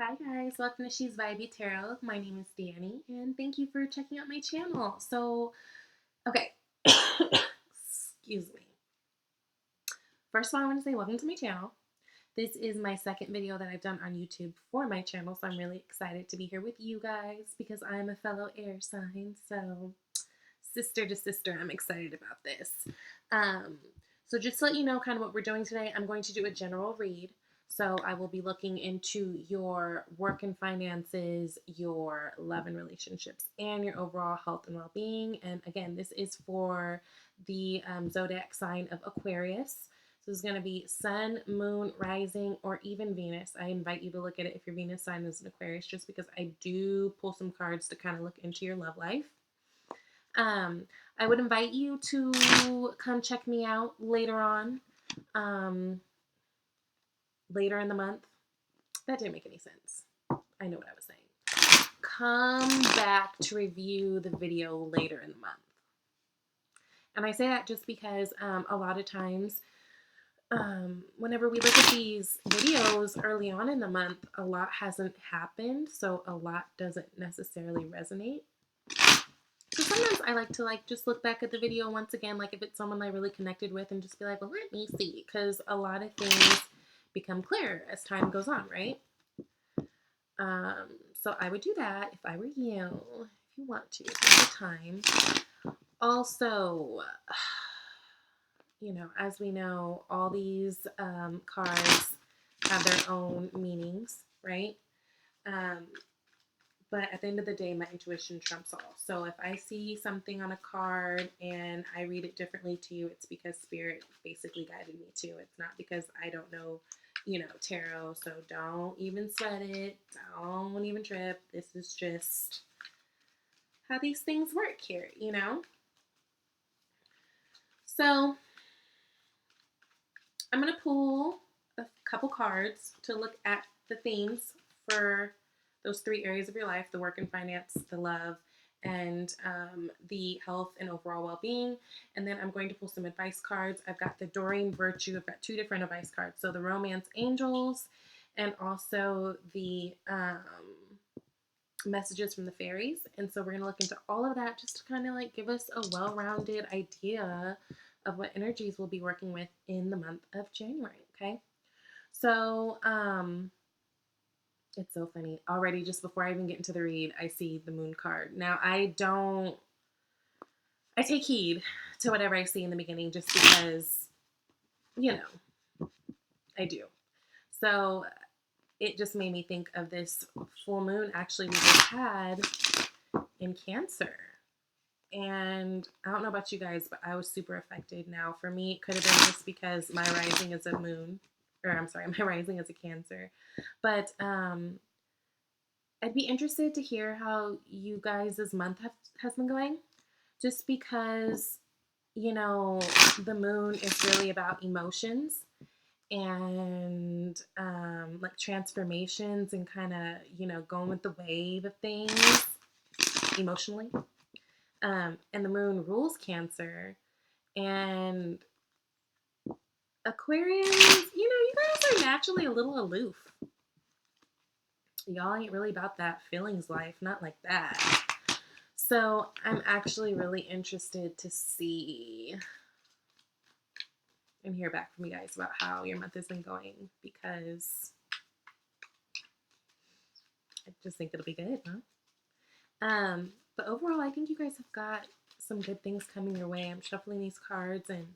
Hi guys, welcome to She's Vibey Tarot. My name is Danny, and thank you for checking out my channel. Okay, excuse me. First of all, I want to say welcome to my channel. This is my second video that I've done on YouTube for my channel, so I'm really excited to be here with you guys because I'm a fellow air sign, so sister to sister, I'm excited about this. So just to let you know kind of what we're doing today, I'm going to do a general read. So I will be looking into your work and finances, your love and relationships, and your overall health and well-being. And again, this is for the zodiac sign of Aquarius. So this is going to be Sun, Moon, Rising, or even Venus. I invite you to look at it if your Venus sign is an Aquarius, just because I do pull some cards to kind of look into your love life. I would invite you to come check me out later on, later in the month. That didn't make any sense. I know what I was saying. Come back to review the video later in the month. And I say that just because a lot of times, whenever we look at these videos early on in the month, a lot hasn't happened, so a lot doesn't necessarily resonate. So sometimes I like to just look back at the video once again, like if it's someone I really connected with, and just be like, well, let me see, because a lot of things become clearer as time goes on, right? So I would do that if I were you, if you want to, take the time. Also, as we know, all these cards have their own meanings, right? But at the end of the day, my intuition trumps all. So if I see something on a card and I read it differently to you, it's because Spirit basically guided me to. It's not because I don't know, tarot. So don't even sweat it. Don't even trip. This is just how these things work here, So I'm going to pull a couple cards to look at the themes for those three areas of your life: the work and finance, the love, and the health and overall well-being. And then I'm going to pull some advice cards. I've got the Doreen Virtue. I've got two different advice cards. So the Romance Angels and also the Messages from the Fairies. And so we're going to look into all of that just to kind of give us a well-rounded idea of what energies we'll be working with in the month of January, okay? So, it's so funny. Already, just before I even get into the read, I see the Moon card. Now, I take heed to whatever I see in the beginning just because, I do. So, it just made me think of this full moon actually we just had in Cancer. And I don't know about you guys, but I was super affected. Now, for me, it could have been just because my rising is a moon, or I'm sorry, my rising is a Cancer. But I'd be interested to hear how you guys' month has been going, just because, the moon is really about emotions and transformations and kind of, going with the wave of things emotionally. And the moon rules Cancer. And Aquarians, you guys are naturally a little aloof. Y'all ain't really about that feelings life, not like that. So I'm actually really interested to see and hear back from you guys about how your month has been going, because I just think it'll be good, huh? But overall, I think you guys have got some good things coming your way. I'm shuffling these cards and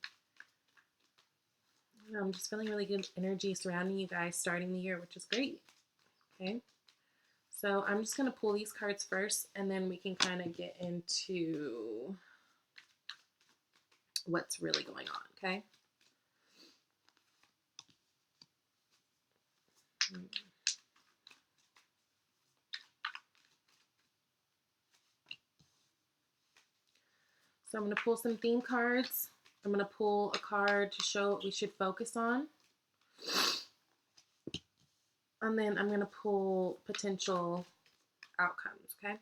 I'm just feeling really good energy surrounding you guys starting the year, which is great. Okay. So I'm just going to pull these cards first, and then we can kind of get into what's really going on, okay? So I'm going to pull some theme cards. I'm going to pull a card to show what we should focus on. And then I'm going to pull potential outcomes, okay?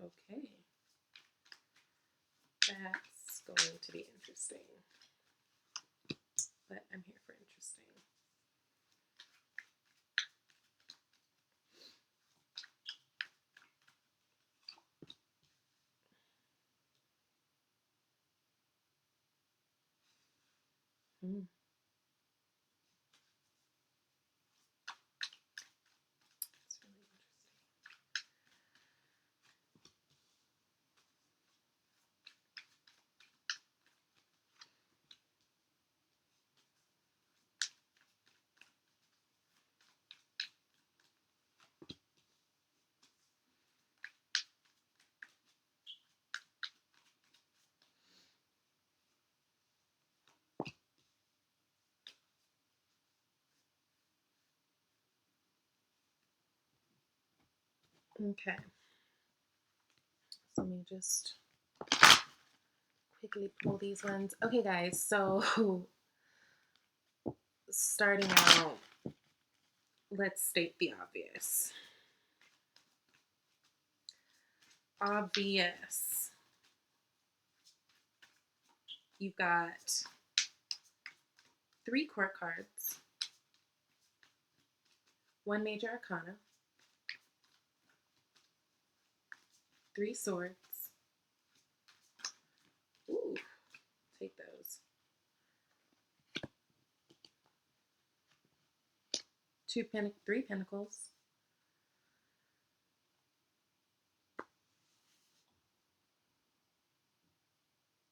Okay. That's going to be interesting. But I'm here for interesting. Mm. It's really interesting. Okay. So let me just quickly pull these ones. Okay, guys. So starting out, let's state the obvious. Obvious. You've got 3 court cards, 1 major arcana, 3 swords. Ooh, take those. 3 pentacles.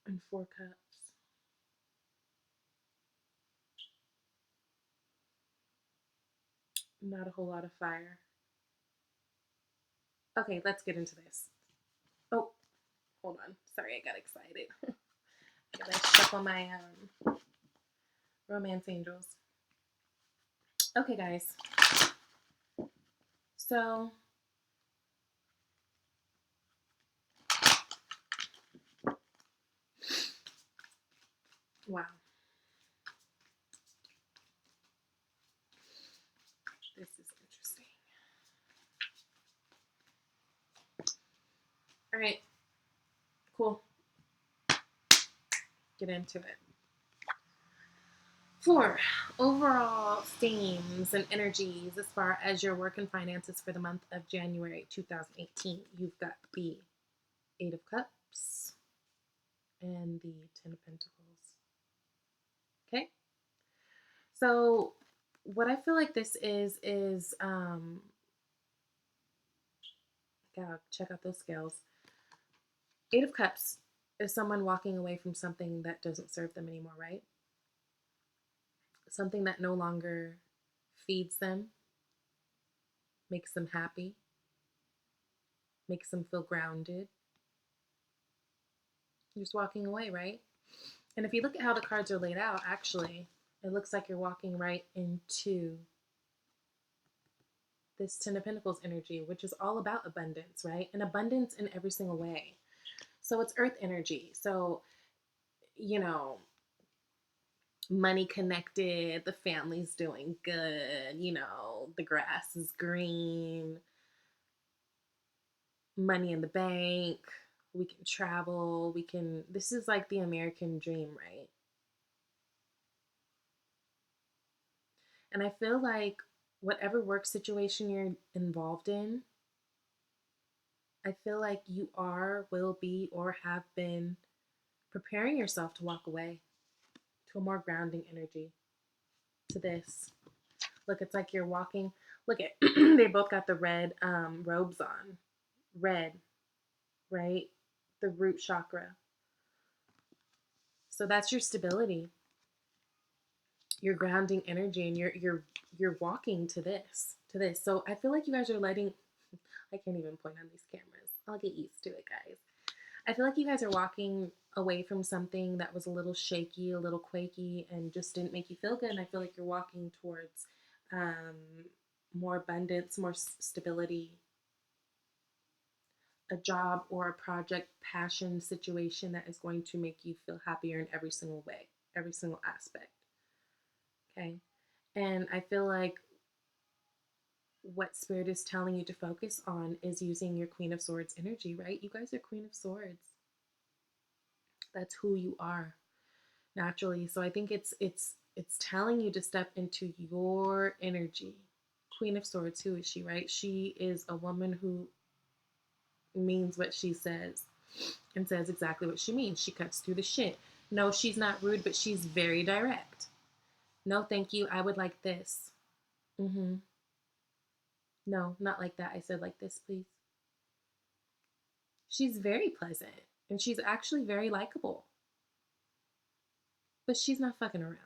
And 4 cups. Not a whole lot of fire. Okay, let's get into this. Oh, hold on. Sorry, I got excited. I gotta shuffle my romance angels. Okay, guys. So, wow. This is interesting. All right. Cool. Get into it. For overall themes and energies as far as your work and finances for the month of January 2018, you've got the 8 of Cups and the 10 of Pentacles. Okay? So what I feel like this is gotta check out those scales. 8 of Cups is someone walking away from something that doesn't serve them anymore, right? Something that no longer feeds them, makes them happy, makes them feel grounded. You're just walking away, right? And if you look at how the cards are laid out, actually, it looks like you're walking right into this 10 of Pentacles energy, which is all about abundance, right? And abundance in every single way. So it's earth energy. So, you know, money connected, the family's doing good, you know, the grass is green, money in the bank, we can travel, this is like the American dream, right? And I feel like whatever work situation you're involved in, I feel like you are, will be, or have been preparing yourself to walk away to a more grounding energy, to this. Look, it's like you're walking. Look at, they both got the red robes on. Red, right? The root chakra. So that's your stability, your grounding energy, and you're walking to this. So I feel like you guys are letting, I can't even point on these cameras. I'll get used to it, guys. I feel like you guys are walking away from something that was a little shaky, a little quaky, and just didn't make you feel good. And I feel like you're walking towards more abundance, more stability, a job or a project, passion, situation that is going to make you feel happier in every single way, every single aspect. Okay. And I feel like what Spirit is telling you to focus on is using your Queen of Swords energy, right? You guys are Queen of Swords. That's who you are naturally. So I think it's telling you to step into your energy. Queen of Swords, who is she, right? She is a woman who means what she says and says exactly what she means. She cuts through the shit. No, she's not rude, but she's very direct. No, thank you. I would like this. Mm-hmm. No, not like that. I said like this, please. She's very pleasant and she's actually very likable, but she's not fucking around.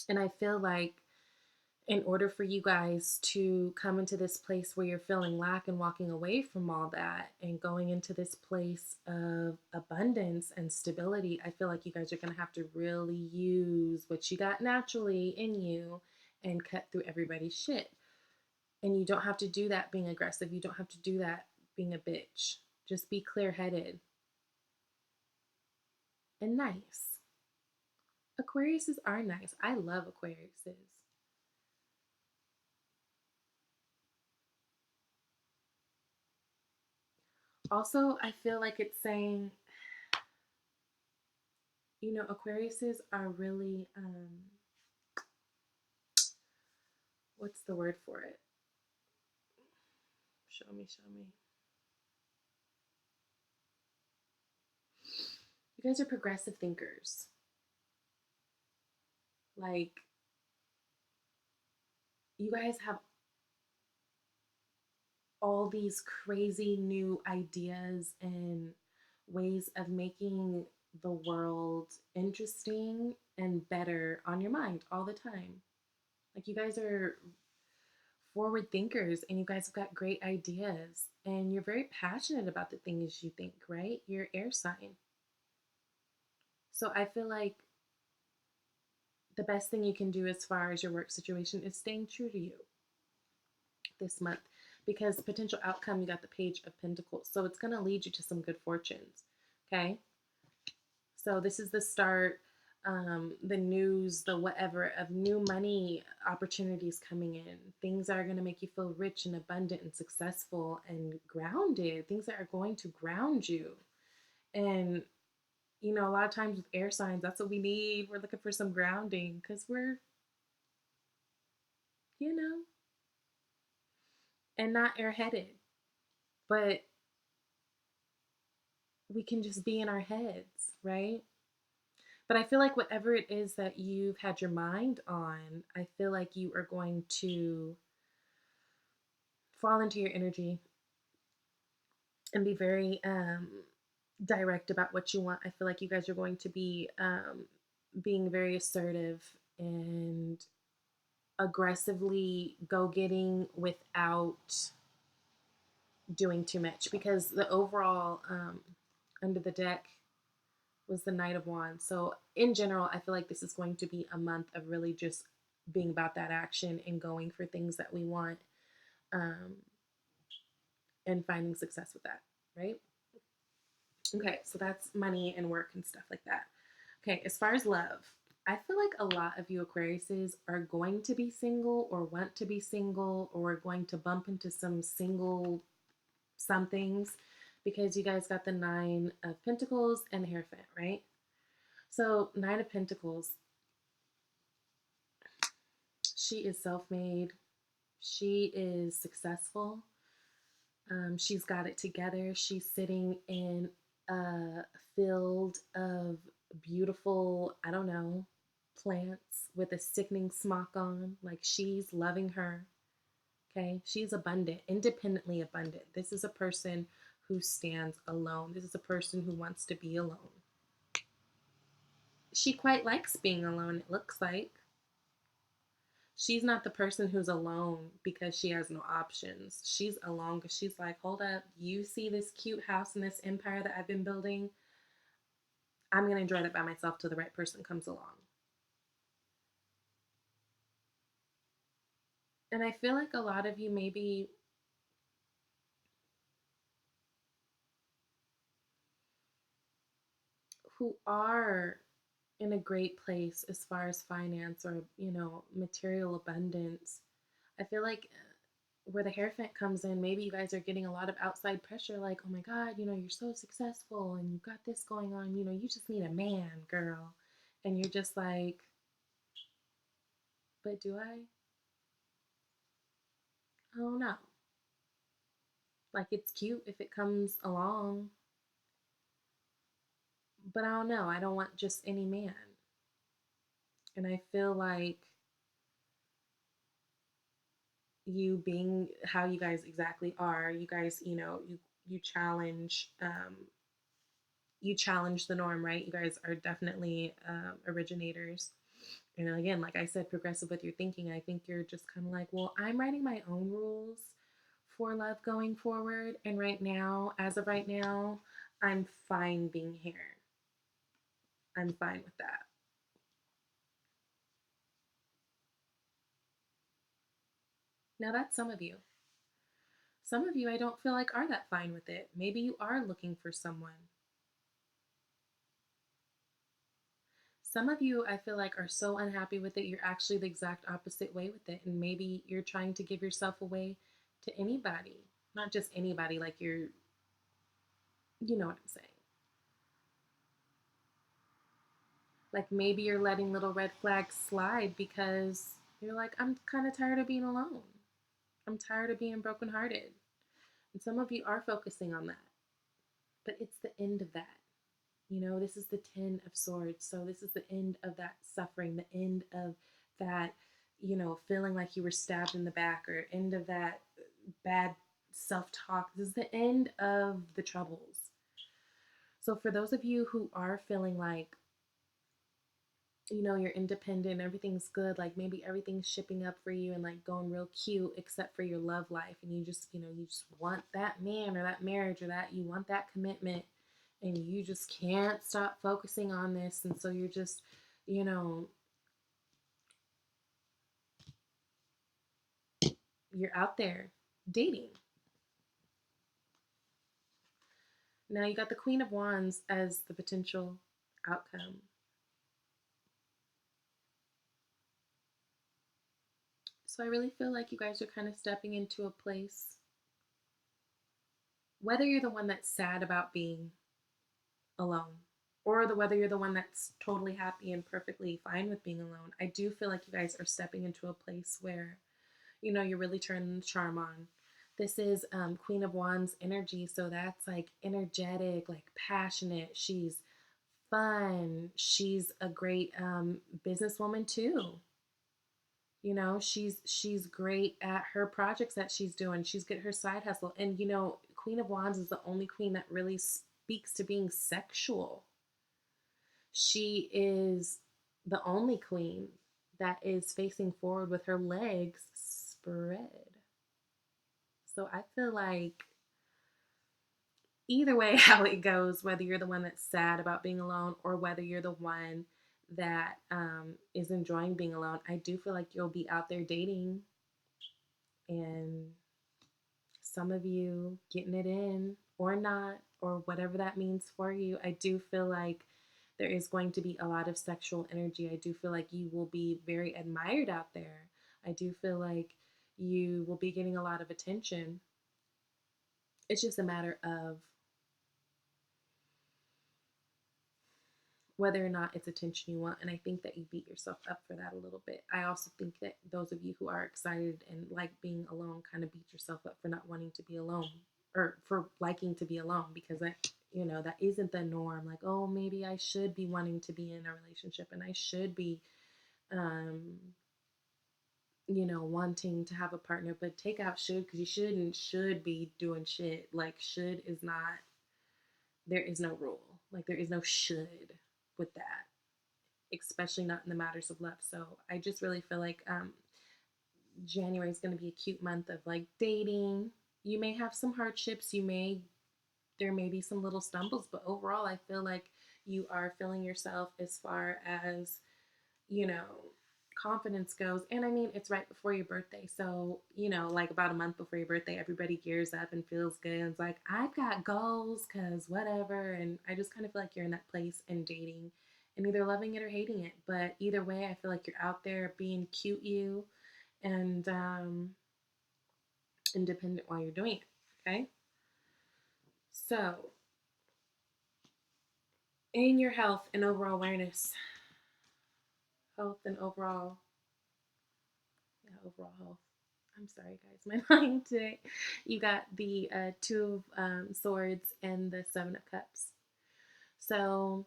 And I feel like in order for you guys to come into this place where you're feeling lack and walking away from all that and going into this place of abundance and stability, I feel like you guys are going to have to really use what you got naturally in you and cut through everybody's shit. And you don't have to do that being aggressive. You don't have to do that being a bitch. Just be clear headed and nice. Aquariuses are nice. I love Aquariuses. Also, I feel like it's saying, Aquariuses are really, what's the word for it? Show me, show me. You guys are progressive thinkers. Like, you guys have all these crazy new ideas and ways of making the world interesting and better on your mind all the time. Like, you guys are forward thinkers and you guys have got great ideas and you're very passionate about the things you think, right? You're air sign. So I feel like the best thing you can do as far as your work situation is staying true to you this month, because potential outcome, you got the Page of Pentacles. So it's going to lead you to some good fortunes. Okay. So this is the start, the news, the whatever of new money opportunities coming in. Things that are going to make you feel rich and abundant and successful and grounded. Things that are going to ground you. And, a lot of times with air signs, that's what we need. We're looking for some grounding because we're, you know, and not airheaded. But we can just be in our heads, right? But I feel like whatever it is that you've had your mind on, I feel like you are going to fall into your energy and be very direct about what you want. I feel like you guys are going to be being very assertive and aggressively go getting without doing too much, because the overall under the deck was the Knight of Wands. So in general, I feel like this is going to be a month of really just being about that action and going for things that we want, um, and finding success with that, right? Okay, so that's money and work and stuff like that. Okay, as far as love, I feel like a lot of you Aquariuses are going to be single or want to be single or are going to bump into some single somethings, because you guys got the Nine of Pentacles and the Hierophant, right? So Nine of Pentacles, she is self-made. She is successful. She's got it together. She's sitting in a field of beautiful, I don't know, plants with a sickening smock on. Like, she's loving her. Okay. She's abundant, independently abundant. This is a person who stands alone. This is a person who wants to be alone. She quite likes being alone, it looks like. She's not the person who's alone because she has no options. She's alone because she's like, hold up, you see this cute house and this empire that I've been building? I'm going to enjoy that by myself till the right person comes along. And I feel like a lot of you maybe who are in a great place as far as finance or, material abundance, I feel like where the Hierophant comes in, maybe you guys are getting a lot of outside pressure, like, oh my God, you're so successful and you've got this going on, you just need a man, girl. And you're just like, but do I? Oh no. Like, it's cute if it comes along, but I don't know. I don't want just any man. And I feel like you being how you guys exactly are, you guys, you challenge you challenge the norm, right? You guys are definitely originators. And again, like I said, progressive with your thinking. I think you're just kind of like, well, I'm writing my own rules for love going forward. And right now, as of right now, I'm fine being here. I'm fine with that. Now, that's some of you. Some of you, I don't feel like are that fine with it. Maybe you are looking for someone. Some of you, I feel like, are so unhappy with it, you're actually the exact opposite way with it. And maybe you're trying to give yourself away to anybody, not just anybody, like you know what I'm saying. Like maybe you're letting little red flags slide because you're like, I'm kind of tired of being alone. I'm tired of being brokenhearted. And some of you are focusing on that, but it's the end of that. This is the Ten of Swords. So this is the end of that suffering, the end of that, feeling like you were stabbed in the back, or end of that bad self talk. This is the end of the troubles. So for those of you who are feeling like, you're independent, everything's good, like maybe everything's shipping up for you and like going real cute, except for your love life. And you just want that man or that marriage or that, you want that commitment and you just can't stop focusing on this. And so you're just, you know, you're out there dating. Now you got the Queen of Wands as the potential outcome. So I really feel like you guys are kind of stepping into a place, whether you're the one that's sad about being alone or whether you're the one that's totally happy and perfectly fine with being alone, I do feel like you guys are stepping into a place where, you're really turning the charm on. This is Queen of Wands energy, so that's like energetic, like passionate. She's fun. She's a great businesswoman too. She's great at her projects that she's doing. She's good at her side hustle. And Queen of Wands is the only queen that really speaks to being sexual. She is the only queen that is facing forward with her legs spread. So I feel like either way how it goes, whether you're the one that's sad about being alone or whether you're the one that is enjoying being alone, I do feel like you'll be out there dating, and some of you getting it in or not, or whatever that means for you. I do feel like there is going to be a lot of sexual energy. I do feel like you will be very admired out there. I do feel like you will be getting a lot of attention. It's just a matter of whether or not it's attention you want. And I think that you beat yourself up for that a little bit. I also think that those of you who are excited and like being alone kind of beat yourself up for not wanting to be alone, or for liking to be alone, because that isn't the norm. Like, oh, maybe I should be wanting to be in a relationship and I should be, wanting to have a partner, but take out should, because you should be doing shit. Like, should is not, there is no rule. Like, there is no should with that, especially not in the matters of love. So I just really feel like January is going to be a cute month of like dating. You may have some hardships. There may be some little stumbles, but overall, I feel like you are feeling yourself as far as, you know, confidence goes. And I mean, it's right before your birthday. So, like about a month before your birthday, everybody gears up and feels good. And it's like, I've got goals because whatever. And I just kind of feel like you're in that place in dating and either loving it or hating it. But either way, I feel like you're out there being cute you. and independent while you're doing it. Okay? So, in your health and overall awareness, health and overall, yeah, overall health. I'm sorry, guys, my mind today. You got the Two of Swords and the Seven of Cups. So,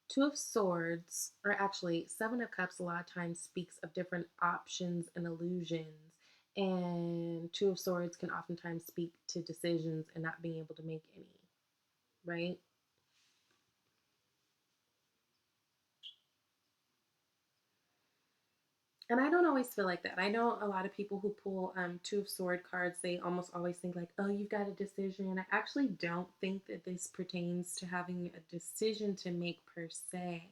Two of Swords, or actually, Seven of Cups, a lot of times speaks of different options and illusions. And Two of Swords can oftentimes speak to decisions and not being able to make any, right? And I don't always feel like that. I know a lot of people who pull Two of Sword cards, they almost always think like, oh, you've got a decision. I actually don't think that this pertains to having a decision to make per se.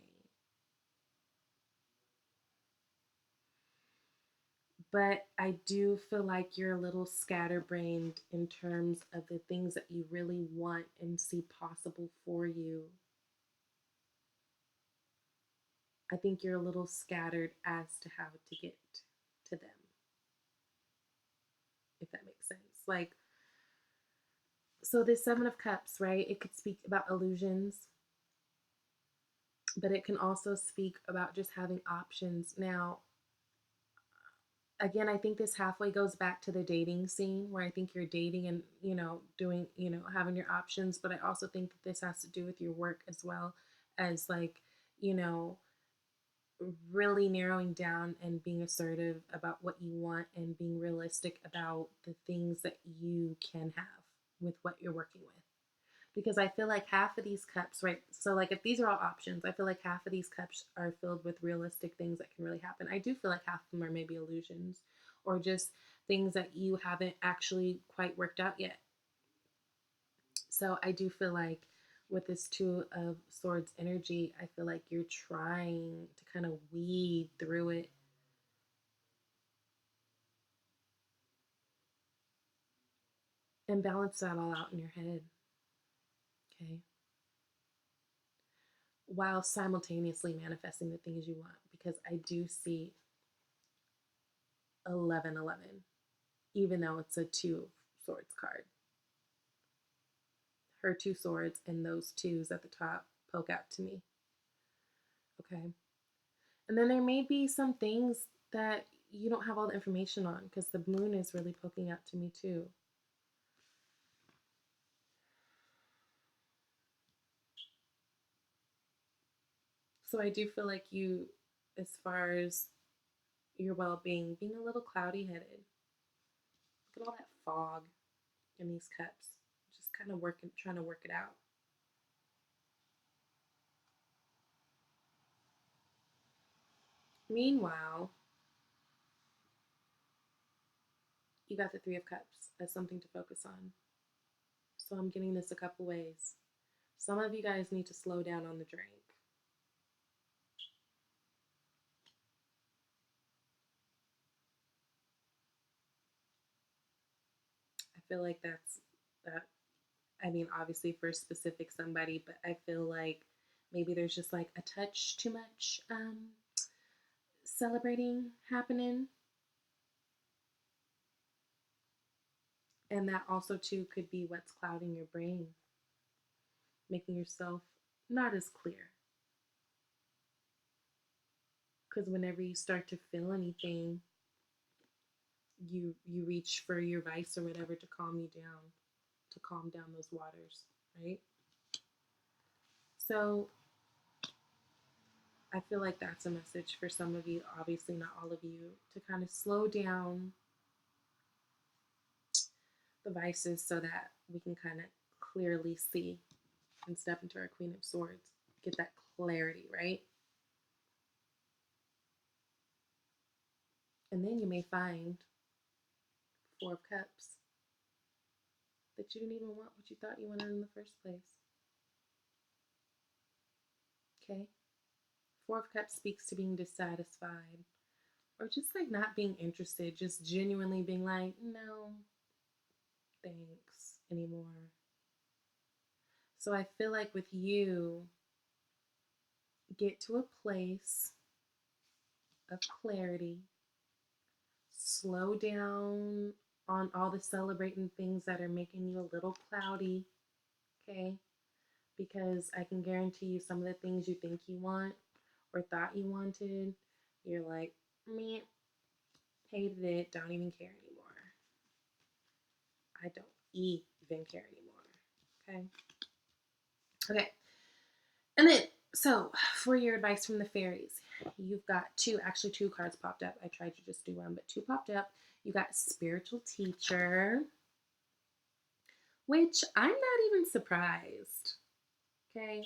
But I do feel like you're a little scatterbrained in terms of the things that you really want and see possible for you. I think you're a little scattered as to how to get to them, if that makes sense. Like, so this Seven of Cups, right? It could speak about illusions, but it can also speak about just having options. Now, again, I think this halfway goes back to the dating scene where I think you're dating and, doing, having your options. But I also think that this has to do with your work as well as, like, you know, really narrowing down and being assertive about what you want and being realistic about the things that you can have with what you're working with. Because I feel like half of these cups, right? So, like, if these are all options, I feel like half of these cups are filled with realistic things that can really happen. I do feel like half of them are maybe illusions or just things that you haven't actually quite worked out yet. So, I do feel like with this Two of Swords energy, I feel like you're trying to kind of weed through it and balance that all out in your head. Okay. While simultaneously manifesting the things you want, because I do see 1111, even though it's a Two of Swords card. Her two swords and those twos at the top poke out to me. Okay. And then there may be some things that you don't have all the information on because the moon is really poking out to me too. So I do feel like you, as far as your well being a little cloudy headed. Look at all that fog in these cups. Just kind of working, trying to work it out. Meanwhile, you got the Three of Cups as something to focus on. So I'm getting this a couple ways. Some of you guys need to slow down on the drink. I feel like that's that. I mean, obviously for a specific somebody, but I feel like maybe there's just like a touch too much celebrating happening. And that also too could be what's clouding your brain, making yourself not as clear. Because whenever you start to feel anything, you reach for your vice or whatever to calm you down, to calm down those waters, right? So I feel like that's a message for some of you, obviously not all of you, to kind of slow down the vices so that we can kind of clearly see and step into our Queen of Swords, get that clarity, right? And then you may find Four of Cups that you didn't even want what you thought you wanted in the first place. Okay? Four of Cups speaks to being dissatisfied or just like not being interested, just genuinely being like, no, thanks anymore. So I feel like with you, get to a place of clarity. Slow down on all the celebrating things that are making you a little cloudy, okay? Because I can guarantee you some of the things you think you want or thought you wanted, you're like, meh, hated it, don't even care anymore. I don't even care anymore, okay? Okay, and then, so for your advice from the fairies, you've got actually two cards popped up. I tried to just do one, but two popped up. You got spiritual teacher, which I'm not even surprised. Okay.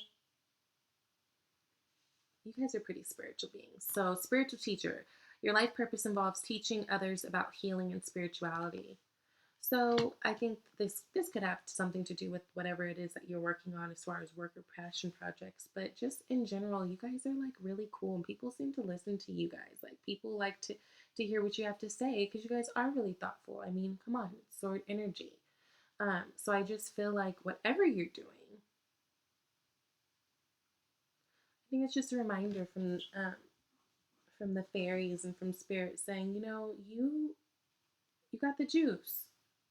You guys are pretty spiritual beings. So, spiritual teacher, your life purpose involves teaching others about healing and spirituality. So, I think this could have something to do with whatever it is that you're working on as far as work or passion projects. But just in general, you guys are like really cool, and people seem to listen to you guys. Like people like to hear what you have to say because you guys are really thoughtful. I mean, come on, it's sword energy. So I just feel like whatever you're doing, I think it's just a reminder from the fairies and from spirit saying, you got the juice.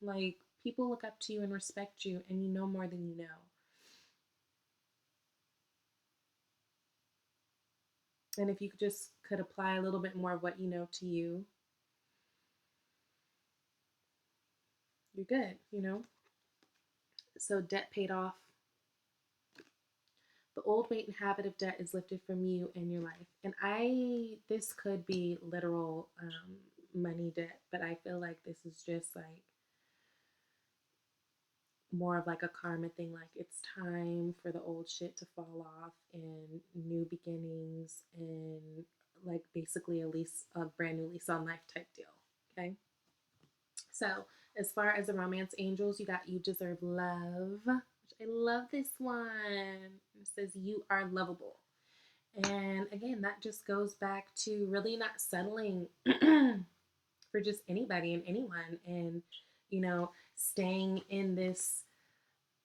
Like people look up to you and respect you, and you know more than you know. And if you could apply a little bit more of what you know to you, you're good. So debt paid off. The old weight and habit of debt is lifted from you and your life. And this could be literal money debt, but I feel like this is just like more of like a karma thing. Like it's time for the old shit to fall off and new beginnings and like basically a brand new lease on life type deal. Okay. So as far as the romance angels, you got you deserve love. Which I love this one. It says you are lovable. And again, that just goes back to really not settling for just anybody and anyone and, staying in this,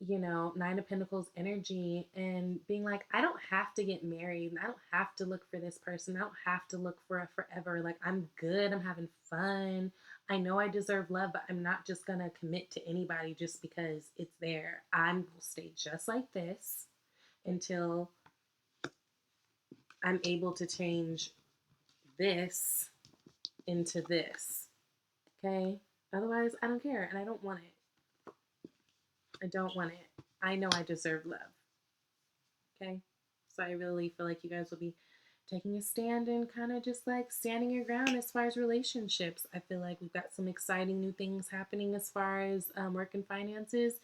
Nine of Pentacles energy and being like, I don't have to get married. I don't have to look for this person. I don't have to look for a forever. Like, I'm good. I'm having fun. I know I deserve love, but I'm not just going to commit to anybody just because it's there. I will stay just like this until I'm able to change this into this. Okay? Otherwise, I don't care and I don't want it. I don't want it. I know I deserve love. Okay? So I really feel like you guys will be taking a stand and kind of just like standing your ground as far as relationships. I feel like we've got some exciting new things happening as far as work and finances.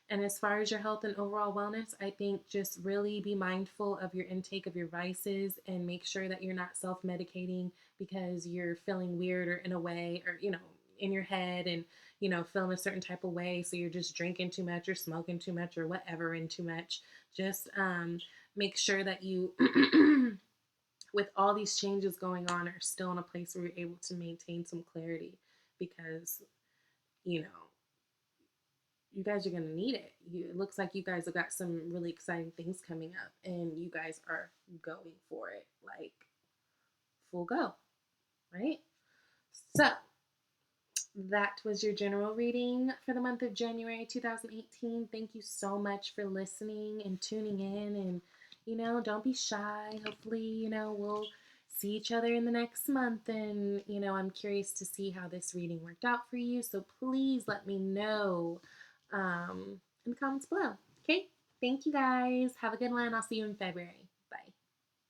And as far as your health and overall wellness, I think just really be mindful of your intake of your vices and make sure that you're not self-medicating because you're feeling weird or in a way or, in your head and, feeling a certain type of way. So you're just drinking too much or smoking too much or whatever and too much. Just make sure that you, with all these changes going on, are still in a place where you're able to maintain some clarity because, you know, you guys are going to need it. It looks like you guys have got some really exciting things coming up and you guys are going for it like full go, right? So that was your general reading for the month of January 2018. Thank you so much for listening and tuning in and, don't be shy. Hopefully, we'll see each other in the next month and, I'm curious to see how this reading worked out for you. So please let me know in the comments below. Okay? Thank you guys. Have a good one. I'll see you in February.